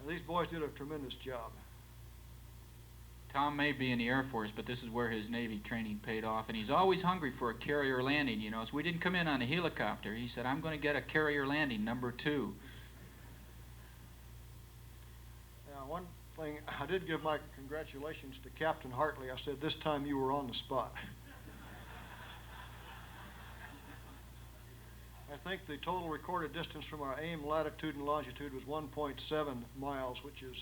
These boys did a tremendous job. Tom may be in the Air Force, but this is where his Navy training paid off, and he's always hungry for a carrier landing, you know. So we didn't come in on a helicopter. He said, I'm going to get a carrier landing, number 2. Now, one thing, I did give my congratulations to Captain Hartley. I said, this time you were on the spot. I think the total recorded distance from our aim latitude and longitude was 1.7 miles, which is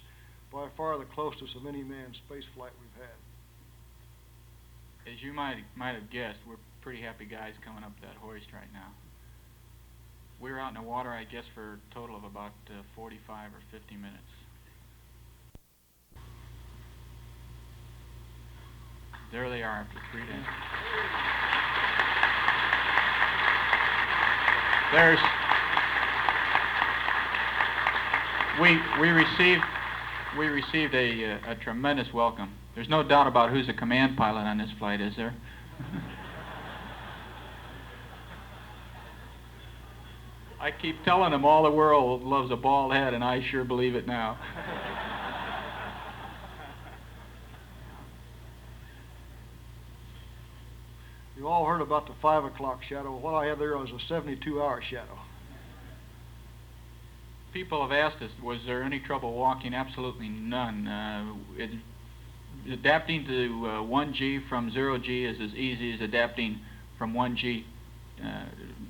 by far the closest of any manned space flight we've had. As you might have guessed, we're pretty happy guys coming up that hoist right now. We were out in the water, I guess, for a total of about 45 or 50 minutes. There they are after 3 days. We received a tremendous welcome. There's no doubt about who's the command pilot on this flight, is there? I keep telling them all the world loves a bald head, and I sure believe it now. You all heard about the 5 o'clock shadow. What I had there was a 72-hour shadow. People have asked us, was there any trouble walking? Absolutely none. Adapting to 1G from 0G is as easy as adapting from 1G.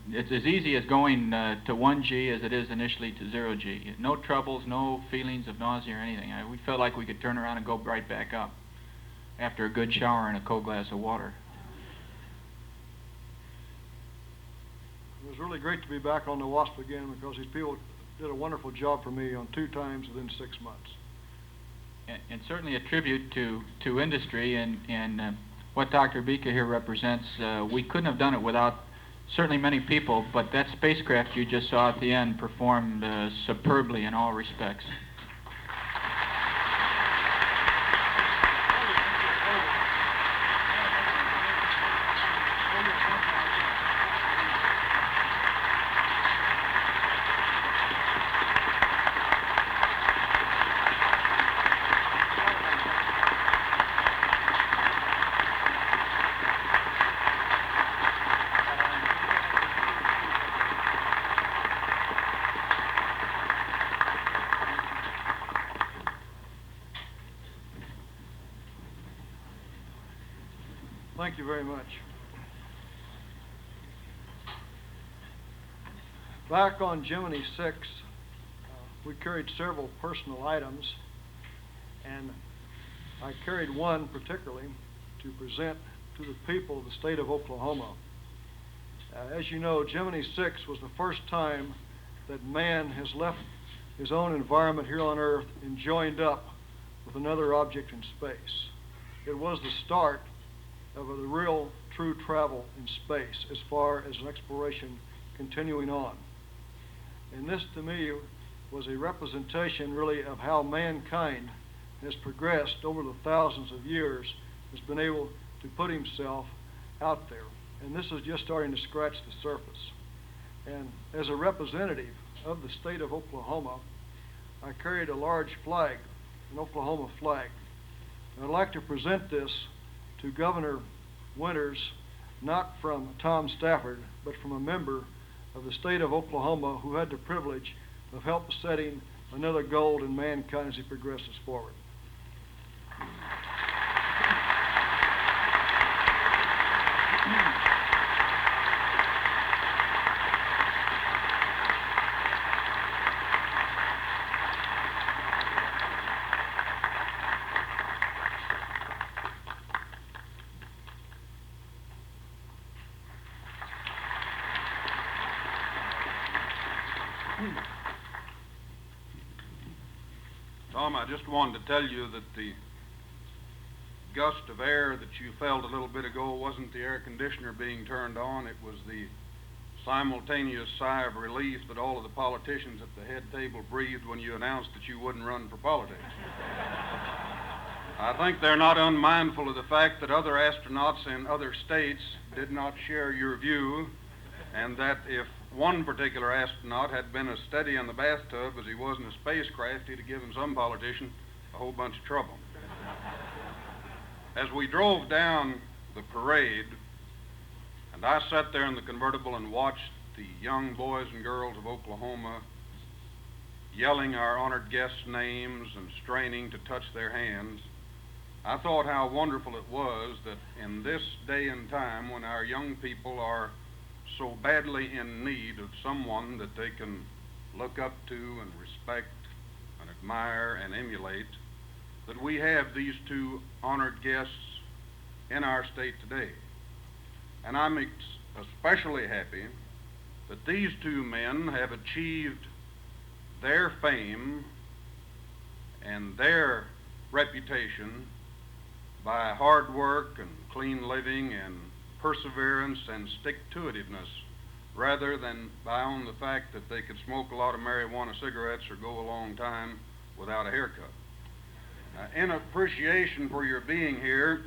It's as easy as going to 1G as it is initially to 0G. No troubles, no feelings of nausea or anything. We felt like we could turn around and go right back up after a good shower and a cold glass of water. It was really great to be back on the Wasp again because these people did a wonderful job for me on 2 times within 6 months. And certainly a tribute to industry and what Dr. Bika here represents. We couldn't have done it without certainly many people, but that spacecraft you just saw at the end performed superbly in all respects. Thank you very much. Back on Gemini 6, we carried several personal items, and I carried one particularly to present to the people of the state of Oklahoma. As you know, Gemini 6 was the first time that man has left his own environment here on Earth and joined up with another object in space. It was the start of the real, true travel in space as far as an exploration continuing on. And this, to me, was a representation, really, of how mankind has progressed over the thousands of years, has been able to put himself out there. And this is just starting to scratch the surface. And as a representative of the state of Oklahoma, I carried a large flag, an Oklahoma flag. And I'd like to present this to Governor Winters, not from Tom Stafford, but from a member of the state of Oklahoma who had the privilege of help setting another goal in mankind as he progresses forward. Tom, I just wanted to tell you that the gust of air that you felt a little bit ago wasn't the air conditioner being turned on. It was the simultaneous sigh of relief that all of the politicians at the head table breathed when you announced that you wouldn't run for politics. I think they're not unmindful of the fact that other astronauts in other states did not share your view, and that if one particular astronaut had been as steady in the bathtub as he was in a spacecraft, he'd have given some politician a whole bunch of trouble. As we drove down the parade, and I sat there in the convertible and watched the young boys and girls of Oklahoma yelling our honored guests' names and straining to touch their hands, I thought how wonderful it was that in this day and time when our young people are so badly in need of someone that they can look up to and respect and admire and emulate, that we have these two honored guests in our state today. And I'm especially happy that these two men have achieved their fame and their reputation by hard work and clean living and perseverance and stick-to-itiveness, rather than by on the fact that they could smoke a lot of marijuana cigarettes or go a long time without a haircut. In appreciation for your being here,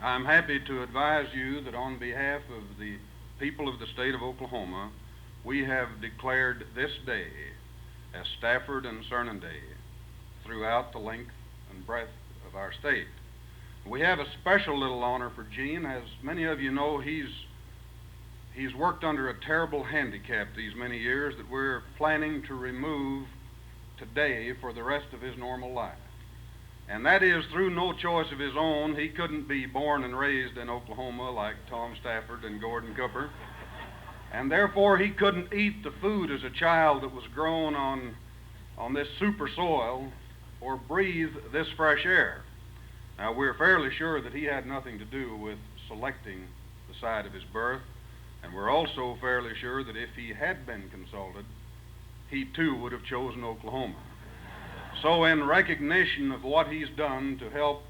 I'm happy to advise you that on behalf of the people of the state of Oklahoma, we have declared this day as Stafford and Cernan Day throughout the length and breadth of our state. We have a special little honor for Gene. As many of you know, he's worked under a terrible handicap these many years that we're planning to remove today for the rest of his normal life. And that is through no choice of his own. He couldn't be born and raised in Oklahoma like Tom Stafford and Gordon Cooper. And therefore he couldn't eat the food as a child that was grown on this super soil or breathe this fresh air. Now, we're fairly sure that he had nothing to do with selecting the site of his birth, and we're also fairly sure that if he had been consulted, he too would have chosen Oklahoma. So in recognition of what he's done to help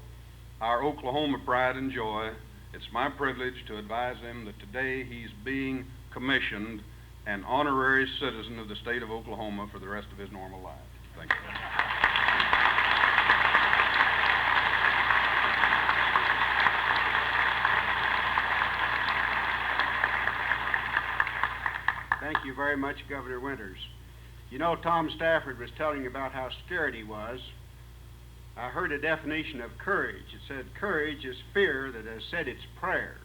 our Oklahoma pride and joy, it's my privilege to advise him that today he's being commissioned an honorary citizen of the state of Oklahoma for the rest of his normal life. Thank you. Thank you very much, Governor Winters. You know, Tom Stafford was telling you about how scared he was. I heard a definition of courage. It said, courage is fear that has said its prayers.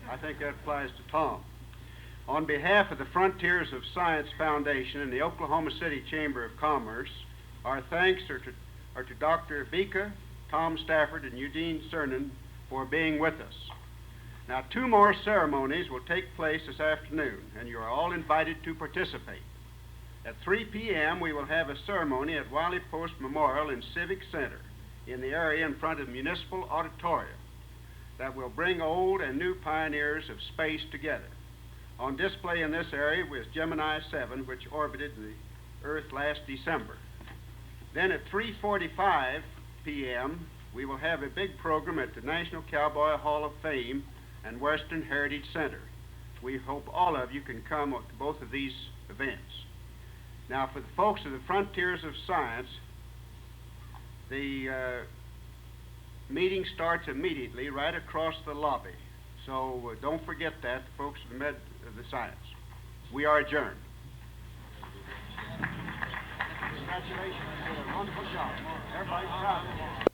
I think that applies to Tom. On behalf of the Frontiers of Science Foundation and the Oklahoma City Chamber of Commerce, our thanks are to Dr. Vika, Tom Stafford, and Eugene Cernan for being with us. Now, 2 more ceremonies will take place this afternoon, and you are all invited to participate. At 3 p.m., we will have a ceremony at Wiley Post Memorial and Civic Center in the area in front of Municipal Auditorium that will bring old and new pioneers of space together. On display in this area was Gemini 7, which orbited the Earth last December. Then at 3:45 p.m., we will have a big program at the National Cowboy Hall of Fame and Western Heritage Center. We hope all of you can come to both of these events. Now, for the folks of the Frontiers of Science, the meeting starts immediately right across the lobby. So don't forget that, the folks of the Science. We are adjourned. Congratulations. You did a wonderful job. Everybody's proud of you.